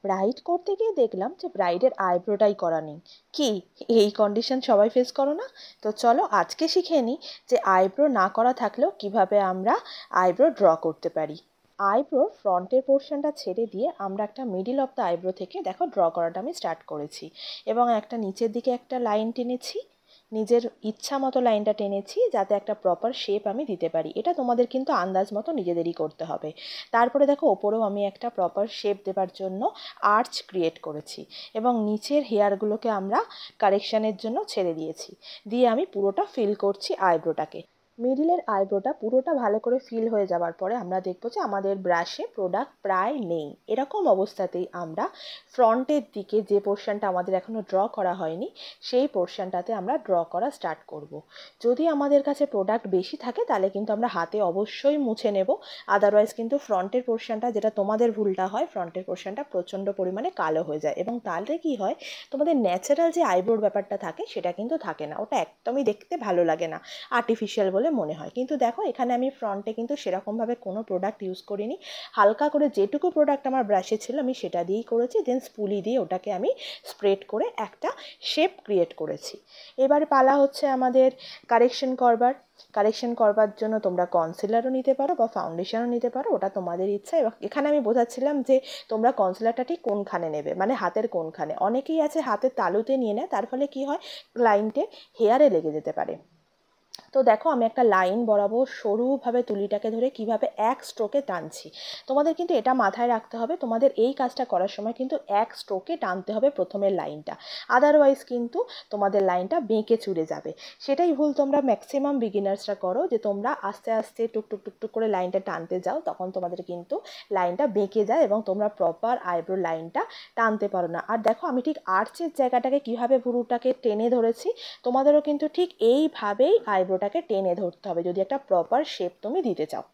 Bride করতে গিয়ে দেখলাম যে ব্রাইডের আইব্রোটাই করা নেই। কি এই কন্ডিশন সবাই ফেস করো না? তো চলো আজকে শিখে নিই যে আইব্রো না করা থাকলেও কিভাবে আমরা আইব্রো ড্র করতে পারি। আইব্রোর ফ্রন্টের পোর্শনটা ছেড়ে দিয়ে আমরা একটা মিডিল অফ দ্য আইব্রো থেকে দেখো ড্র করাটা আমি স্টার্ট করেছি এবং একটা নিচের দিকে একটা লাইন টেনেছি, নিজের ইচ্ছা মতো লাইনটা টেনেছি যাতে একটা প্রপার শেপ আমি দিতে পারি। এটা তোমাদের কিন্তু আন্দাজ মতো নিজেদেরই করতে হবে। তারপরে দেখো ওপরেও আমি একটা প্রপার শেপ দেবার জন্য আর্চ ক্রিয়েট করেছি এবং নিচের হেয়ারগুলোকে আমরা কারেকশানের জন্য ছেড়ে দিয়েছি, দিয়ে আমি পুরোটা ফিল করছি আইব্রোটাকে। মিডিলের আইব্রোটা পুরোটা ভালো করে ফিল হয়ে যাওয়ার পরে আমরা দেখবো যে আমাদের ব্রাশে প্রোডাক্ট প্রায় নেই। এরকম অবস্থাতেই আমরা ফ্রন্টের দিকে যে পোর্শনটা আমাদের এখনও ড্র করা হয়নি সেই পোর্শনটাতে আমরা ড্র করা স্টার্ট করব। যদি আমাদের কাছে প্রোডাক্ট বেশি থাকে তাহলে কিন্তু আমরা হাতে অবশ্যই মুছে নেব, আদারওয়াইজ কিন্তু ফ্রন্টের পোর্শনটা, যেটা তোমাদের ভুলটা হয়, ফ্রন্টের পোর্শনটা প্রচণ্ড পরিমাণে কালো হয়ে যায় এবং তাহলে কি হয়, তোমাদের ন্যাচারাল যে আইব্রোর ব্যাপারটা থাকে সেটা কিন্তু থাকে না, ওটা একদমই দেখতে ভালো লাগে না, আর্টিফিশিয়াল বলে মনে হয়। কিন্তু দেখো এখানে আমি ফ্রন্টে কিন্তু সেরকমভাবে কোনো প্রোডাক্ট ইউজ করিনি, হালকা করে যেটুকু প্রোডাক্ট আমার ব্রাশে ছিল আমি সেটা দিয়েই করেছি, দেন স্পুলি দিয়ে ওটাকে আমি স্প্রেড করে একটা শেপ ক্রিয়েট করেছি। এবার পালা হচ্ছে আমাদের কারেকশন করবার জন্য তোমরা কনসিলারও নিতে পারো বা ফাউন্ডেশনও নিতে পারো, ওটা তোমাদের ইচ্ছা। এবার এখানে আমি বোঝাচ্ছিলাম যে তোমরা কনসিলারটা ঠিক কোনখানে নেবে, মানে হাতের কোনখানে। অনেকেই আছে হাতের তালুতে নিয়ে নেয়, তার ফলে কি হয়, ক্লায়েন্টের হেয়ারে লেগে যেতে পারে। তো দেখো আমি একটা লাইন বরাবর সরুভাবে তুলিটাকে ধরে কিভাবে এক স্ট্রোকে টানছি। তোমাদের কিন্তু এটা মাথায় রাখতে হবে, তোমাদের এই কাজটা করার সময় কিন্তু এক স্ট্রোকে টানতে হবে প্রথমের লাইনটা, আদারওয়াইজ কিন্তু তোমাদের লাইনটা বেঁকে চুরে যাবে। সেটাই ভুল তোমরা ম্যাক্সিমাম বিগিনার্সরা করো, যে তোমরা আস্তে আস্তে টুকটুক টুকটুক করে লাইনটা টানতে যাও, তখন তোমাদের কিন্তু লাইনটা বেঁকে যায় এবং তোমরা প্রপার আইব্রো লাইনটা টানতে পারো না। আর দেখো আমি ঠিক আর্চের জায়গাটাকে কিভাবে ভুরুটাকে টেনে ধরেছি, তোমাদেরও কিন্তু ঠিক এইভাবেই আইব্রোটাকে টেনে ধরতে হবে যদি একটা প্রপার শেপ তুমি দিতে চাও।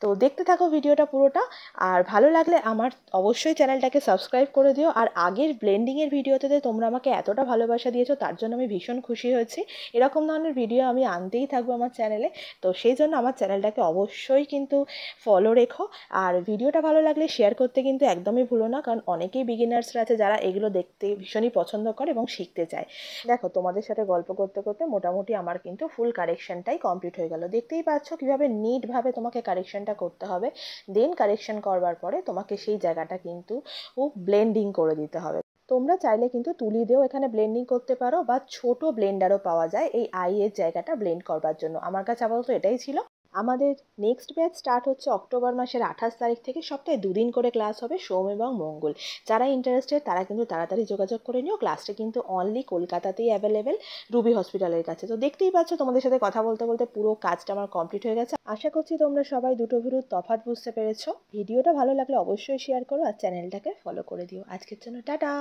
তো দেখতে থাকো ভিডিওটা পুরোটা, আর ভালো লাগলে আমার অবশ্যই চ্যানেলটাকে সাবস্ক্রাইব করে দিও। আর আগের ব্লেন্ডিংয়ের ভিডিওতে তোমরা আমাকে এতটা ভালোবাসা দিয়েছো, তার জন্য আমি ভীষণ খুশি হয়েছি। এরকম ধরনের ভিডিও আমি আনতেই থাকবো আমার চ্যানেলে, তো সেই জন্য আমার চ্যানেলটাকে অবশ্যই কিন্তু ফলো রেখো। আর ভিডিওটা ভালো লাগলে শেয়ার করতে কিন্তু একদমই ভুলো না, কারণ অনেকেই বিগিনার্সরা আছে যারা এগুলো দেখতে ভীষণই পছন্দ করে এবং শিখতে চায়। দেখো তোমাদের সাথে গল্প করতে করতে মোটামুটি আমার কিন্তু ফুল কারেকশনটাই কমপ্লিট হয়ে গেল। দেখতেই পাচ্ছ কীভাবে নিটভাবে তোমাকে কারেকশনটা করতে হবে। দেন কারেকশন করবার পরে তোমাকে সেই জায়গাটা কিন্তু ব্লেন্ডিং করে দিতে হবে। তোমরা চাইলে কিন্তু তুলি দিয়েও এখানে ব্লেন্ডিং করতে পারো, বা ছোট ব্লেন্ডারও পাওয়া যায় এই আইয়ের জায়গাটা ব্লেন্ড করবার জন্য। আমার কাছে আপাতত এটাই ছিল। আমাদের নেক্সট ব্যাচ স্টার্ট হচ্ছে অক্টোবর মাসের 28 তারিখ থেকে। সপ্তাহে 2 দিন করে ক্লাস হবে, সোম এবং মঙ্গল। যারা ইন্টারেস্টেড তারা কিন্তু তাড়াতাড়ি যোগাযোগ করে নিও। ক্লাসটা কিন্তু অনলি কলকাতাতেই অ্যাভেলেবেল, রুবি হসপিটালের কাছে। তো দেখতেই পাচ্ছ তোমাদের সাথে কথা বলতে বলতে পুরো কাজটা আমার কমপ্লিট হয়ে গেছে। আশা করছি তোমরা সবাই দুটো ভুরুর তফাৎ বুঝতে পেরেছো। ভিডিওটা ভালো লাগলে অবশ্যই শেয়ার করো আর চ্যানেলটাকে ফলো করে দিও। আজকের জন্য টাটা।